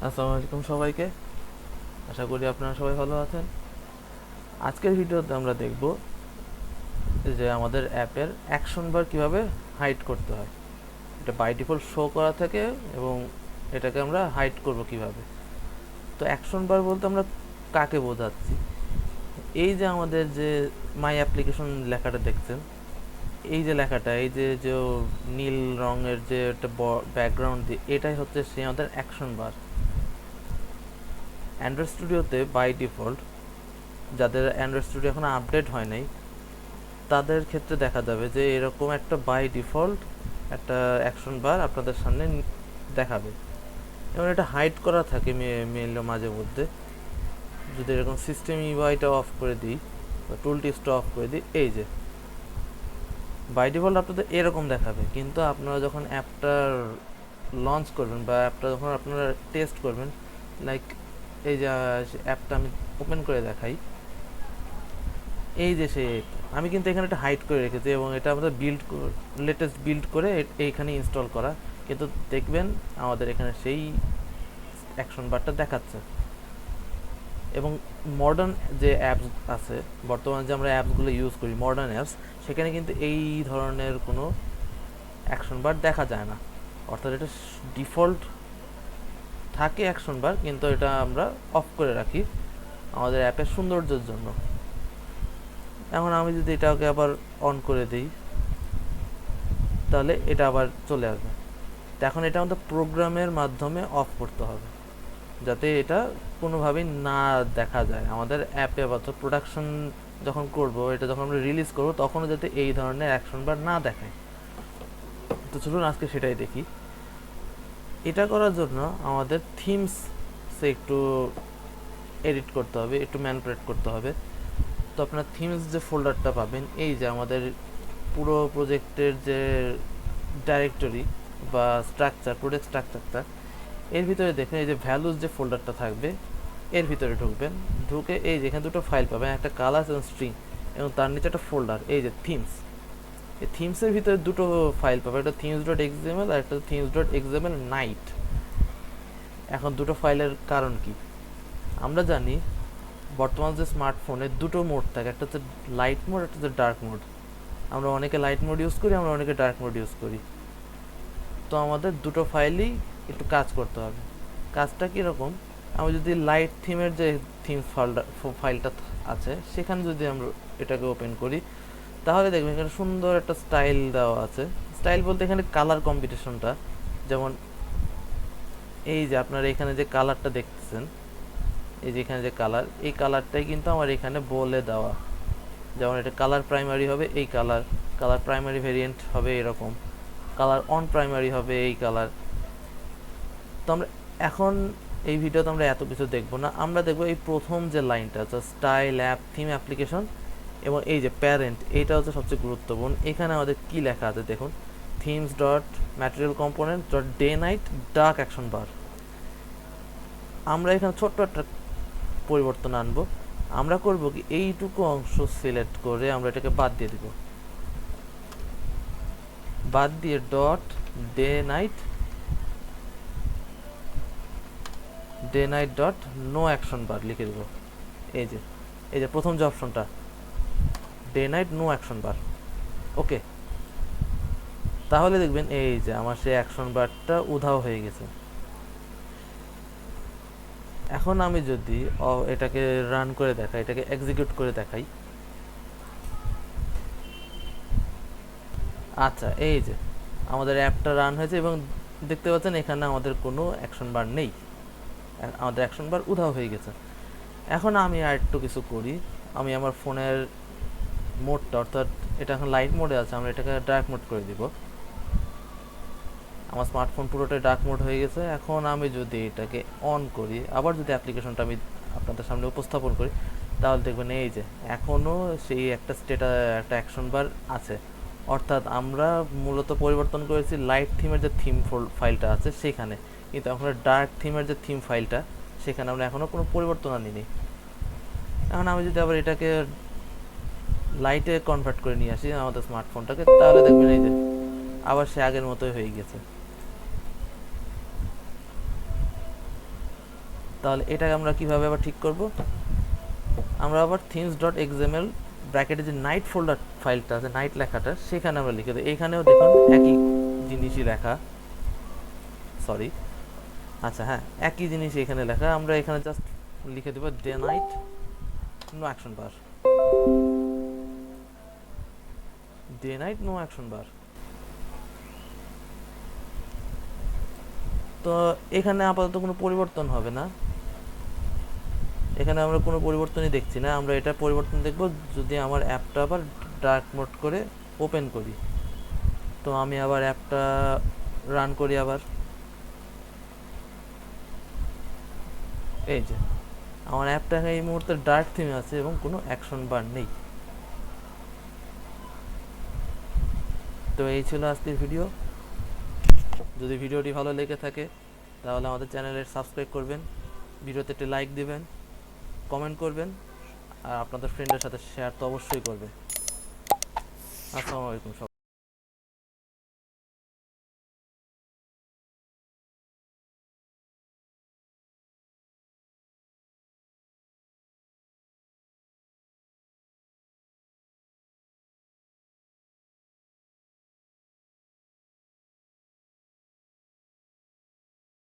আসসালামু আলাইকুম সবাইকে। আশা করি আপনারা সবাই ভালো আছেন। আজকের ভিডিওতে আমরা দেখব যে আমাদের অ্যাপের অ্যাকশন বার কীভাবে হাইড করতে হয়। এটা বাই ডিফল্ট শো করা থাকে এবং এটাকে আমরা হাইড করব কিভাবে। তো অ্যাকশন বার বলতে আমরা কাকে বোঝাচ্ছি? এই যে আমাদের যে মাই অ্যাপ্লিকেশন লেখাটা দেখছেন, এই যে লেখাটা, এই যে যে নীল রঙের যে একটা ব্যাকগ্রাউন্ড দিয়ে, এটাই হচ্ছে সেই আমাদের অ্যাকশন বার। অ্যান্ড্রয়েড স্টুডিওতে বাই ডিফল্ট, যাদের অ্যান্ড্রয়েড স্টুডিও এখন আপডেট হয় নাই, তাদের ক্ষেত্রে দেখা যাবে যে এরকম একটা বাই ডিফল্ট একটা অ্যাকশন বার আপনাদের সামনে দেখাবে এবং এটা হাইড করা থাকে মেইলে মাঝে মধ্যে। যদি এরকম সিস্টেম ইউআইটা অফ করে দিই বা টুল টিপসটা অফ করে দিই, এই যে বাই ডিফল্ট আপনাদের এরকম দেখাবে, কিন্তু আপনারা যখন অ্যাপটা লঞ্চ করবেন বা অ্যাপটা যখন আপনারা টেস্ট করবেন, লাইক এই যে অ্যাপটা আমি ওপেন করে দেখাই, এই যে সে আমি কিন্তু এখানে একটা হাইড করে রেখেছি এবং এটা আমাদের লেটেস্ট বিল্ড করে এইখানে ইনস্টল করা, কিন্তু দেখবেন আমাদের এখানে সেই অ্যাকশন বারটা দেখাচ্ছে। এবং মডার্ন যে অ্যাপস আছে, বর্তমানে যে আমরা অ্যাপসগুলো ইউজ করি মডার্ন অ্যাপস, সেখানে কিন্তু এই ধরনের কোনো অ্যাকশন বার দেখা যায় না। অর্থাৎ এটা ডিফল্ট থাকে অ্যাকশন বার, কিন্তু এটা আমরা অফ করে রাখি আমাদের অ্যাপের সৌন্দর্যের জন্য। এখন আমি যদি এটাকে আবার অন করে দিই, তাহলে এটা আবার চলে আসবে। তো এখন এটা আমাদের প্রোগ্রামের মাধ্যমে অফ করতে হবে, যাতে এটা কোনোভাবেই না দেখা যায় আমাদের অ্যাপে। অর্থাৎ প্রোডাকশন যখন করব, এটা যখন আমরা রিলিজ করব, তখনও যাতে এই ধরনের অ্যাকশন বার না দেখায়। তো চলুন আজকে সেটাই দেখি। এটা করার জন্য আমাদের থিমসে একটু এডিট করতে হবে, একটু ম্যানিপুলেট করতে হবে। তো আপনার থিমস যে ফোল্ডারটা পাবেন, এই যে আমাদের পুরো প্রজেক্টের যে ডাইরেক্টরি বা স্ট্রাকচার, প্রোডাক্ট স্ট্রাকচারটা, এর ভিতরে দেখুন এই যে ভ্যালুজ যে ফোল্ডারটা থাকবে, এর ভিতরে ঢুকবেন। ঢুকে এই যে এখানে দুটো ফাইল পাবেন, একটা কালার এবং স্ট্রিং, এবং তার নিচে একটা ফোল্ডার, এই যে থিমস। এই থিমসের ভিতরে দুটো ফাইল পাবেন, একটা themes.xml আর একটা themes.xml নাইট। এখন দুটো ফাইলের কারণ কি? আমরা জানি বর্তমান যে স্মার্টফোনে দুটো মোড থাকে, একটা হচ্ছে লাইট মোড, একটা হচ্ছে ডার্ক মোড। আমরা অনেকে লাইট মোড ইউজ করি, আমরা অনেকে ডার্ক মোড ইউজ করি। তো আমাদের দুটো ফাইলই একটু কাজ করতে হবে। কাজটা কীরকম? আমি যদি লাইট থিমের যে থিমস ফাইলটা আছে, সেখানে যদি আমরা এটাকে ওপেন করি, তাহলে দেখবেন এখানে সুন্দর একটা স্টাইল দেওয়া আছে। স্টাইল বলতে এখানে কালার কম্বিনেশনটা, যেমন এই যে আপনারা এখানে যে কালারটা দেখতেছেন, এই যে এখানে যে কালার, এই কালারটাই কিন্তু আমার এখানে বলে দেওয়া। যেমন এটা কালার প্রাইমারি হবে এই কালার, কালার প্রাইমারি ভেরিয়েন্ট হবে এরকম, কালার অন প্রাইমারি হবে এই কালার। তো আমরা এখন এই ভিডিওতে আমরা এত কিছু দেখব না, আমরা দেখব এই প্রথম যে লাইনটা আছে, স্টাইল অ্যাপ থিম অ্যাপ্লিকেশন, এবং এই যে প্যারেন্ট, এইটা হচ্ছে সবচেয়ে গুরুত্বপূর্ণ। এখানে আমাদের কি লেখা আছে দেখুন, themes dot material component dot day night dark action bar. আমরা এখানে ছোট্ট একটা পরিবর্তন আনবো। আমরা করব কি, এইটুকু অংশ সিলেক্ট করে আমরা এটাকে বাদ দিয়ে দিব, বাদ দিয়ে dot day night dot no action bar লিখে দেবো। এই যে প্রথম যে অপশনটা, day night no action bar. Okay, তাহলে দেখবেন এই যে আমার সেই অ্যাকশন বারটা উধাও হয়ে গেছে। এখন আমি যদি এটাকে রান করে দেখাই, এটাকে এক্সিকিউট করে দেখাই, আচ্ছা এই যে আমাদের অ্যাপটা রান হয়েছে এবং দেখতে পাচ্ছেন এখানে আমাদের কোনো অ্যাকশন বার নেই, আমাদের অ্যাকশন বার উধাও হয়ে গেছে। এখন আমি আর একটু কিছু করি, আমি আমার ফোনের মোডটা, অর্থাৎ এটা এখন লাইট মোডে আছে, আমরা এটাকে ডার্ক মোড করে দিব। আমার স্মার্টফোন পুরোটাই ডার্ক মোড হয়ে গেছে। এখন আমি যদি এটাকে অন করি, আবার যদি অ্যাপ্লিকেশনটা আমি আপনাদের সামনে উপস্থাপন করি, তাহলে দেখবেন এই যে এখনও সেই একটা একটা অ্যাকশন বার আছে। অর্থাৎ আমরা মূলত পরিবর্তন করেছি লাইট থিমের যে থিম ফাইলটা আছে সেখানে, কিন্তু এখন ডার্ক থিমের যে থিম ফাইলটা, সেখানে আমরা এখনও কোনো পরিবর্তন আনিনি। এখন আমি যদি আবার এটাকে লাইটে কনভার্ট করে নিয়ে আসি আমাদের স্মার্টফোনটাকে, তাহলে দেখবেন এই যে আবার সে আগের মতোই হয়ে গেছে। তাহলে এটাকে আমরা কিভাবে আবার ঠিক করব? আমরা আবার থিমস ডট এক্সএমএল ব্র্যাকেটে যে নাইট ফোল্ডার ফাইলটা আছে, নাইট লেখাটা, সেখানে আমরা লিখে দেবো। এখানেও দেখুন একই জিনিসই লেখা, সরি, আচ্ছা হ্যাঁ, একই জিনিস এখানে লেখা। আমরা এখানে জাস্ট লিখে দেবো ডে নাইট নো অ্যাকশন বার, ডে নাইট নো অ্যাকশন বার। তো এখানে আপাতত কোনো পরিবর্তন হবে না, এখানে আমরা কোনো পরিবর্তনই দেখছি না। আমরা এটা পরিবর্তন দেখব যদি আমার অ্যাপটা আবার ডার্ক মোড করে ওপেন করি। তো আমি আবার অ্যাপটা রান করি আবার, এই যে আমার অ্যাপটা এই মুহূর্তে ডার্ক থিমে আছে এবং কোনো অ্যাকশন বার নেই। তো এই ছিল আজকের ভিডিও। যদি ভিডিওটি ভালো লেগে থাকে তাহলে আমাদের চ্যানেলের সাবস্ক্রাইব করবেন, ভিডিওতে একটি লাইক দিবেন, কমেন্ট করবেন, আর আপনাদের ফ্রেন্ডের সাথে শেয়ার তো অবশ্যই করবেন। আসসালামু আলাইকুম।